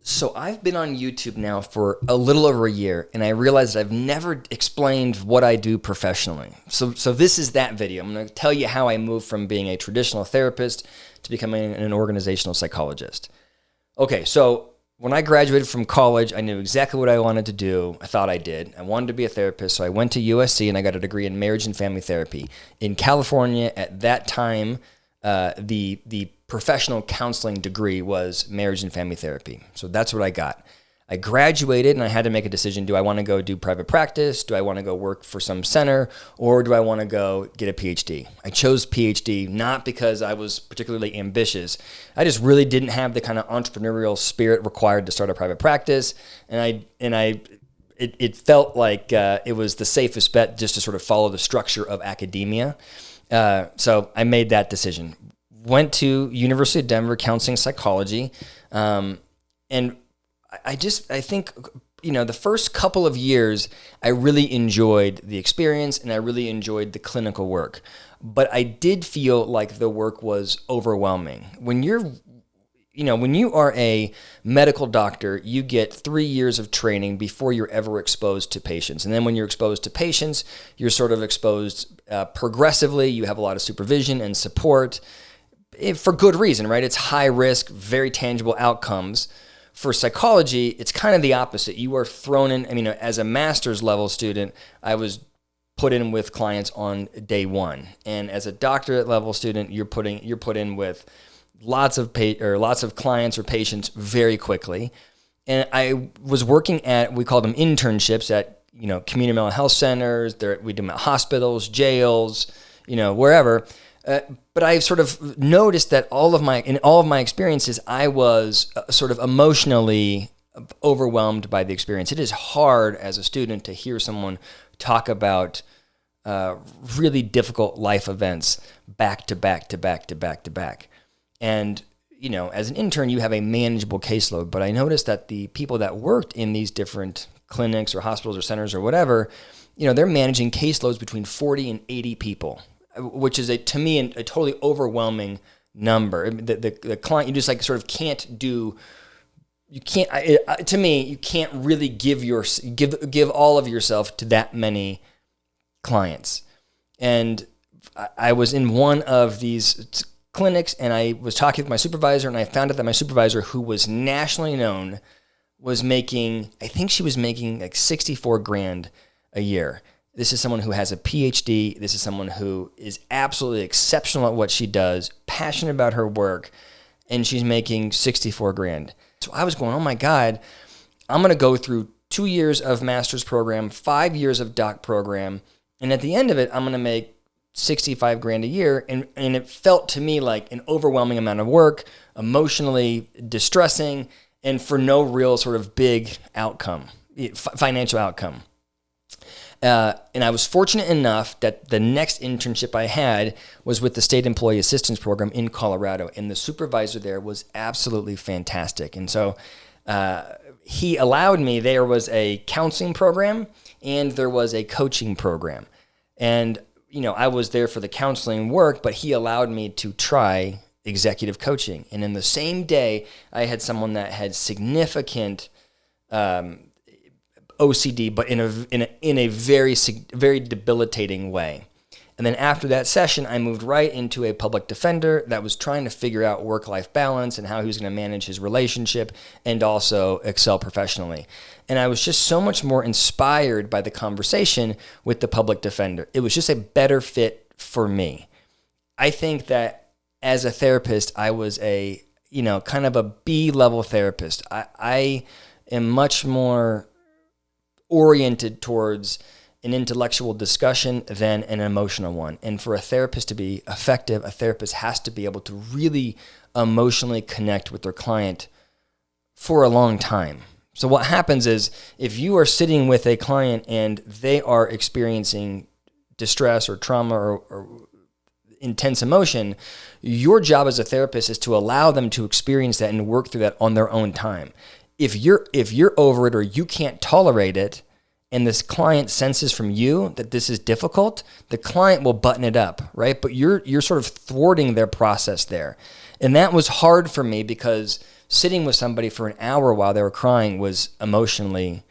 So I've been on YouTube now for a little over a year, and I realized I've never explained what I do professionally. So this is that video. I'm going to tell you how I moved from being a traditional therapist to becoming an organizational psychologist. Okay, so when I graduated from college, I knew exactly what I wanted to do. I thought I did. I wanted to be a therapist, so I went to USC and I got a degree in marriage and family therapy. In California, at that time, the professional counseling degree was marriage and family therapy. So that's what I got. I graduated and I had to make a decision. Do I want to go do private practice? Do I want to go work for some center? Or do I want to go get a PhD? I chose PhD not because I was particularly ambitious. I just really didn't have the kind of entrepreneurial spirit required to start a private practice. It felt like it was the safest bet just to sort of follow the structure of academia. So I made that decision. Went to University of Denver counseling psychology. And I think, the first couple of years, I really enjoyed the experience and I really enjoyed the clinical work. But I did feel like the work was overwhelming. When you are a medical doctor, you get 3 years of training before you're ever exposed to patients. And then when you're exposed to patients, you're sort of exposed progressively. You have a lot of supervision and support for good reason, right? It's high risk, very tangible outcomes. For psychology, it's kind of the opposite. You are thrown in, as a master's level student, I was put in with clients on day one. And as a doctorate level student, you're put in with lots of clients or patients very quickly. And I was working at, we call them internships at, community mental health centers. We do them at hospitals, jails, wherever. But I sort of noticed that in all of my experiences, I was sort of emotionally overwhelmed by the experience. It is hard as a student to hear someone talk about really difficult life events back to back to back to back to back. And, as an intern, you have a manageable caseload. But I noticed that the people that worked in these different clinics or hospitals or centers or whatever, they're managing caseloads between 40 and 80 people, which is to me a totally overwhelming number. The client, you just sort of can't do. You can't. To me, you can't really give all of yourself to that many clients. And I was in one of these clinics, and I was talking with my supervisor, and I found out that my supervisor, who was nationally known, was making. I think she was making like $64,000 a year. This is someone who has a PhD. This is someone who is absolutely exceptional at what she does, passionate about her work, and she's making $64,000. So I was going, oh my God, I'm going to go through 2 years of master's program, 5 years of doc program, and at the end of it, I'm going to make $65,000 a year. And it felt to me like an overwhelming amount of work, emotionally distressing, and for no real sort of big outcome, financial outcome. And I was fortunate enough that the next internship I had was with the State Employee Assistance Program in Colorado, and the supervisor there was absolutely fantastic. And so he allowed me, there was a counseling program and there was a coaching program. And, I was there for the counseling work, but he allowed me to try executive coaching. And in the same day, I had someone that had significant OCD, but in a very, very debilitating way. And then after that session, I moved right into a public defender that was trying to figure out work-life balance and how he was going to manage his relationship and also excel professionally. And I was just so much more inspired by the conversation with the public defender. It was just a better fit for me. I think that as a therapist, I was a, kind of a B-level therapist. I am much more oriented towards an intellectual discussion than an emotional one. And for a therapist to be effective, a therapist has to be able to really emotionally connect with their client for a long time. So what happens is if you are sitting with a client and they are experiencing distress or trauma or intense emotion, your job as a therapist is to allow them to experience that and work through that on their own time. If you're over it or you can't tolerate it, and this client senses from you that this is difficult, the client will button it up, right? But you're sort of thwarting their process there. And that was hard for me because sitting with somebody for an hour while they were crying was emotionally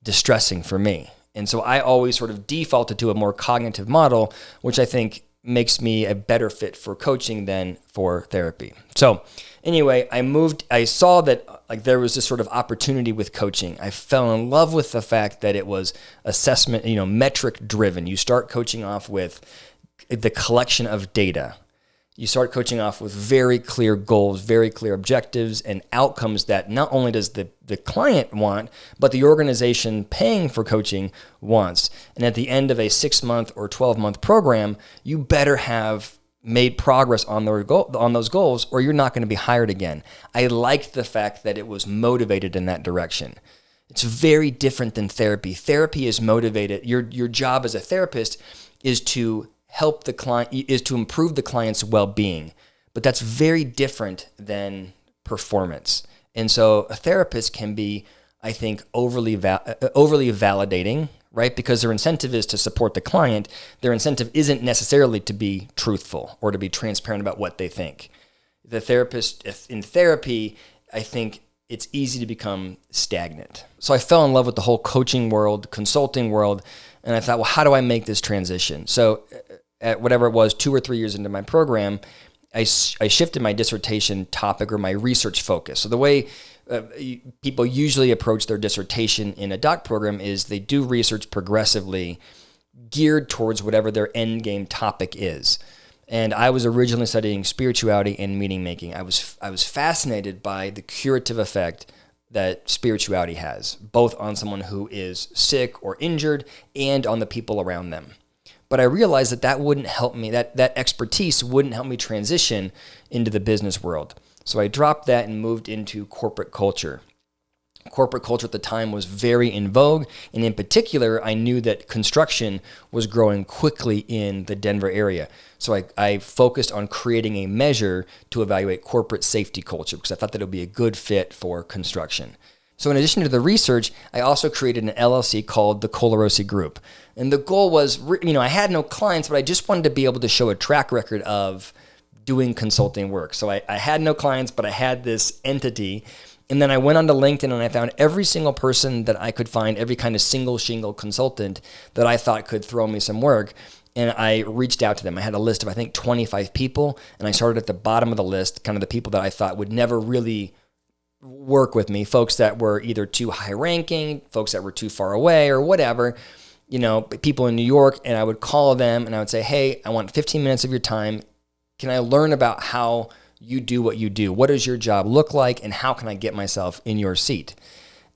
distressing for me. And so I always sort of defaulted to a more cognitive model, which I think makes me a better fit for coaching than for therapy. So anyway, I saw that like there was this sort of opportunity with coaching. I fell in love with the fact that it was assessment, metric driven. You start coaching off with the collection of data. You start coaching off with very clear goals, very clear objectives, and outcomes that not only does the client want, but the organization paying for coaching wants. And at the end of a 6-month or 12-month program, you better have made progress on those goals, or you're not going to be hired again. I liked the fact that it was motivated in that direction. It's very different than therapy. Therapy is motivated. Your job as a therapist is to help the client, is to improve the client's well-being. But that's very different than performance. And so a therapist can be, I think, overly validating, right? Because their incentive is to support the client. Their incentive isn't necessarily to be truthful or to be transparent about what they think. The therapist, in therapy, I think it's easy to become stagnant. So I fell in love with the whole coaching world, consulting world, and I thought, well, how do I make this transition? So at whatever it was, 2 or 3 years into my program, I shifted my dissertation topic or my research focus. So the way people usually approach their dissertation in a doc program is they do research progressively geared towards whatever their end game topic is. And I was originally studying spirituality and meaning making. I was fascinated by the curative effect that spirituality has, both on someone who is sick or injured and on the people around them. But I realized that wouldn't help me, that expertise wouldn't help me transition into the business world. So I dropped that and moved into corporate culture. Corporate culture at the time was very in vogue, and in particular, I knew that construction was growing quickly in the Denver area. So I focused on creating a measure to evaluate corporate safety culture because I thought that it would be a good fit for construction. So in addition to the research, I also created an LLC called the Colorosi Group. And the goal was, I had no clients, but I just wanted to be able to show a track record of doing consulting work. So I had no clients, but I had this entity. And then I went onto LinkedIn and I found every single person that I could find, every kind of single shingle consultant that I thought could throw me some work. And I reached out to them. I had a list of, I think, 25 people. And I started at the bottom of the list, kind of the people that I thought would never really work with me, folks that were either too high ranking, folks that were too far away or whatever, people in New York. And I would call them and I would say, hey, I want 15 minutes of your time. Can I learn about how you do what you do? What does your job look like? And how can I get myself in your seat?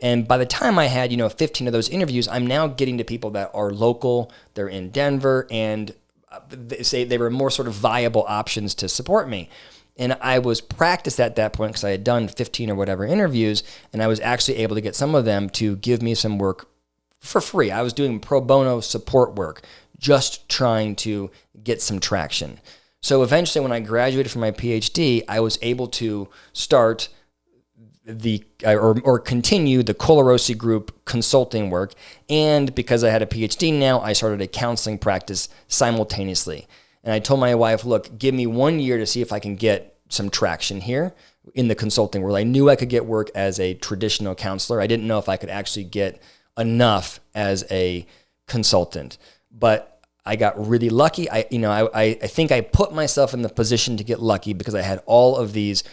And by the time I had, 15 of those interviews, I'm now getting to people that are local, they're in Denver, and they say they were more sort of viable options to support me. And I was practiced at that point because I had done 15 or whatever interviews, and I was actually able to get some of them to give me some work for free. I was doing pro bono support work, just trying to get some traction. So eventually when I graduated from my PhD, I was able to start or continue the Colorosi Group consulting work. And because I had a PhD now, I started a counseling practice simultaneously. And I told my wife, look, give me 1 year to see if I can get some traction here in the consulting world. I knew I could get work as a traditional counselor. I didn't know if I could actually get enough as a consultant. But I got really lucky. I think I put myself in the position to get lucky because I had all of these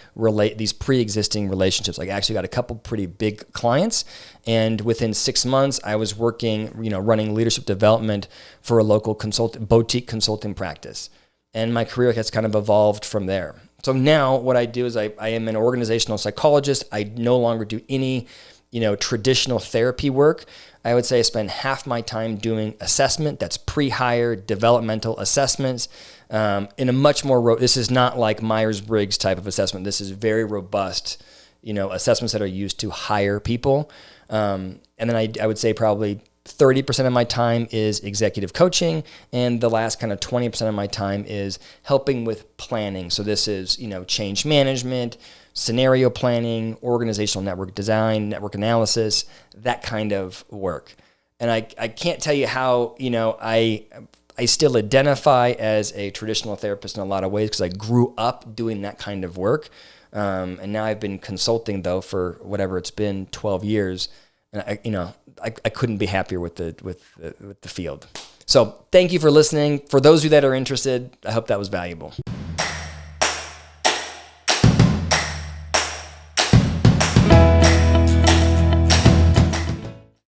pre-existing relationships. I actually got a couple pretty big clients, and within 6 months, I was working, running leadership development for a local boutique consulting practice, and my career has kind of evolved from there. So now, what I do is I am an organizational psychologist. I no longer do any, traditional therapy work. I would say I spend half my time doing assessment. That's pre-hire developmental assessments in a much more, this is not like Myers-Briggs type of assessment. This is very robust, assessments that are used to hire people. And then I would say probably 30% of my time is executive coaching, and the last kind of 20% of my time is helping with planning. So this is, change management, scenario planning, organizational network design, network analysis, that kind of work. And I can't tell you how, I still identify as a traditional therapist in a lot of ways because I grew up doing that kind of work. And now I've been consulting though for whatever it's been, 12 years. And I couldn't be happier with the field. So thank you for listening. For those of you that are interested, I hope that was valuable.